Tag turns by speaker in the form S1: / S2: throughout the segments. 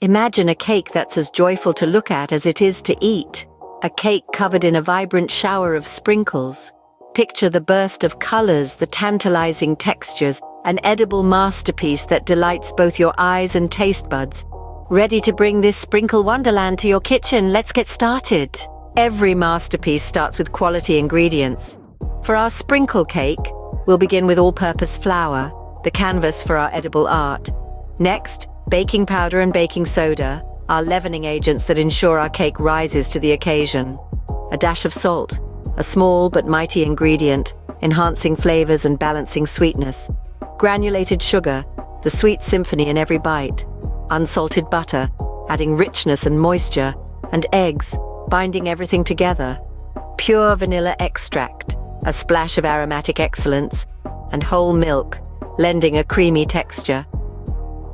S1: Imagine a cake that's as joyful to look at as it is to eat. A cake covered in a vibrant shower of sprinkles. Picture the burst of colors, the tantalizing textures, an edible masterpiece that delights both your eyes and taste buds. Ready to bring this sprinkle wonderland to your kitchen? Let's get started. Every masterpiece starts with quality ingredients. For our sprinkle cake, we'll begin with all-purpose flour, the canvas for our edible art. Next, baking powder and baking soda, our leavening agents that ensure our cake rises to the occasion. A dash of salt, a small but mighty ingredient, enhancing flavors and balancing sweetness. Granulated sugar, the sweet symphony in every bite. Unsalted butter, adding richness and moisture. And eggs, binding everything together. Pure vanilla extract, a splash of aromatic excellence. And whole milk, lending a creamy texture.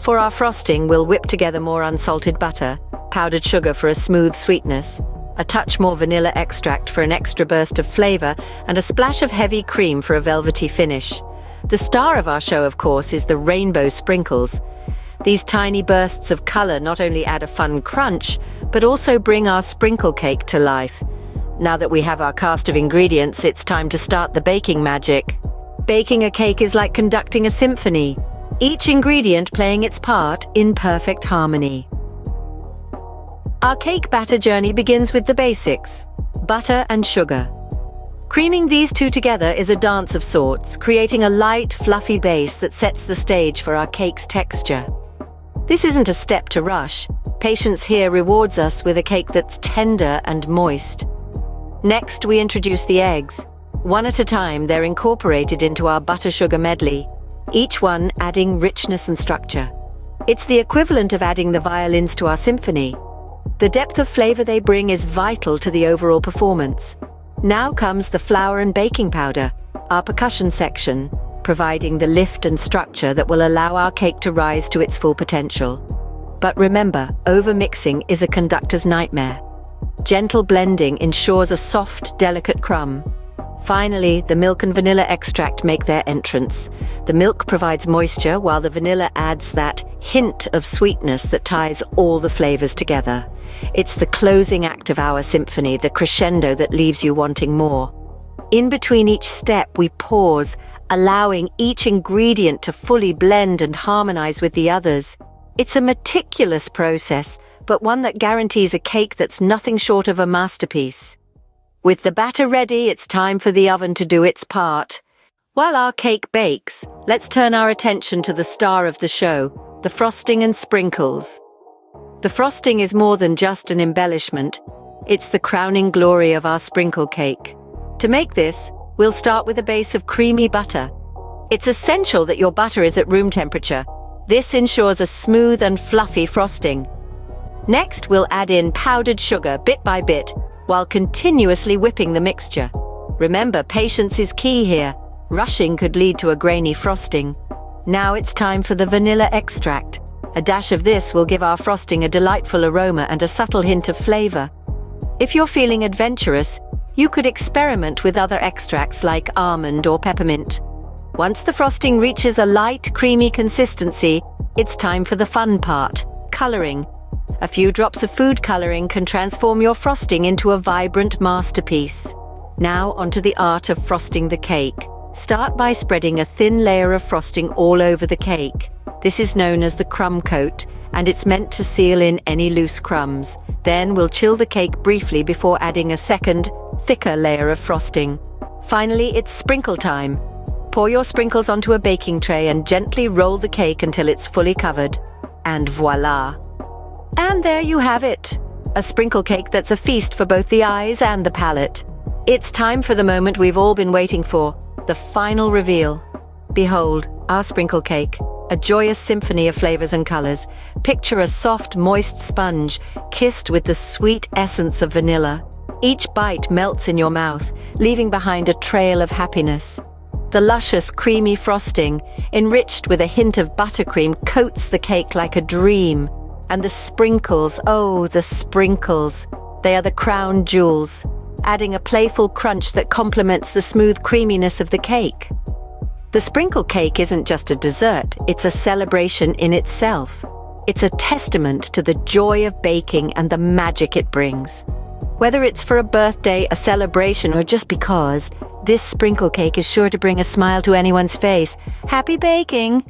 S1: For our frosting, we'll whip together more unsalted butter, powdered sugar for a smooth sweetness, a touch more vanilla extract for an extra burst of flavor, and a splash of heavy cream for a velvety finish. The star of our show, of course, is the rainbow sprinkles. These tiny bursts of color not only add a fun crunch, but also bring our sprinkle cake to life. Now that we have our cast of ingredients, it's time to start the baking magic. Baking a cake is like conducting a symphony, each ingredient playing its part in perfect harmony. Our cake batter journey begins with the basics: butter and sugar. Creaming these two together is a dance of sorts, creating a light, fluffy base that sets the stage for our cake's texture. This isn't a step to rush. Patience here rewards us with a cake that's tender and moist. Next, we introduce the eggs. One at a time, they're incorporated into our butter-sugar medley, each one adding richness and structure. It's the equivalent of adding the violins to our symphony. The depth of flavor they bring is vital to the overall performance. Now comes the flour and baking powder, our percussion section, providing the lift and structure that will allow our cake to rise to its full potential. But remember, over-mixing is a conductor's nightmare. Gentle blending ensures a soft, delicate crumb. Finally, the milk and vanilla extract make their entrance. The milk provides moisture, while the vanilla adds that hint of sweetness that ties all the flavors together. It's the closing act of our symphony, the crescendo that leaves you wanting more. In between each step, we pause, allowing each ingredient to fully blend and harmonize with the others. It's a meticulous process, but one that guarantees a cake that's nothing short of a masterpiece. With the batter ready, it's time for the oven to do its part. While our cake bakes, let's turn our attention to the star of the show, the frosting and sprinkles. The frosting is more than just an embellishment. It's the crowning glory of our sprinkle cake. To make this, we'll start with a base of creamy butter. It's essential that your butter is at room temperature. This ensures a smooth and fluffy frosting. Next, we'll add in powdered sugar bit by bit, while continuously whipping the mixture. Remember, patience is key here. Rushing could lead to a grainy frosting. Now it's time for the vanilla extract. A dash of this will give our frosting a delightful aroma and a subtle hint of flavor. If you're feeling adventurous, you could experiment with other extracts like almond or peppermint. Once the frosting reaches a light, creamy consistency, it's time for the fun part, coloring. A few drops of food coloring can transform your frosting into a vibrant masterpiece. Now onto the art of frosting the cake. Start by spreading a thin layer of frosting all over the cake. This is known as the crumb coat, and it's meant to seal in any loose crumbs. Then we'll chill the cake briefly before adding a second, thicker layer of frosting. Finally, it's sprinkle time. Pour your sprinkles onto a baking tray and gently roll the cake until it's fully covered. And voila! And there you have it, a sprinkle cake that's a feast for both the eyes and the palate. It's time for the moment we've all been waiting for, the final reveal. Behold, our sprinkle cake, a joyous symphony of flavors and colors. Picture a soft, moist sponge, kissed with the sweet essence of vanilla. Each bite melts in your mouth, leaving behind a trail of happiness. The luscious, creamy frosting, enriched with a hint of buttercream, coats the cake like a dream. And the sprinkles, oh, the sprinkles. They are the crown jewels, adding a playful crunch that complements the smooth creaminess of the cake. The sprinkle cake isn't just a dessert, it's a celebration in itself. It's a testament to the joy of baking and the magic it brings. Whether it's for a birthday, a celebration, or just because, this sprinkle cake is sure to bring a smile to anyone's face. Happy baking!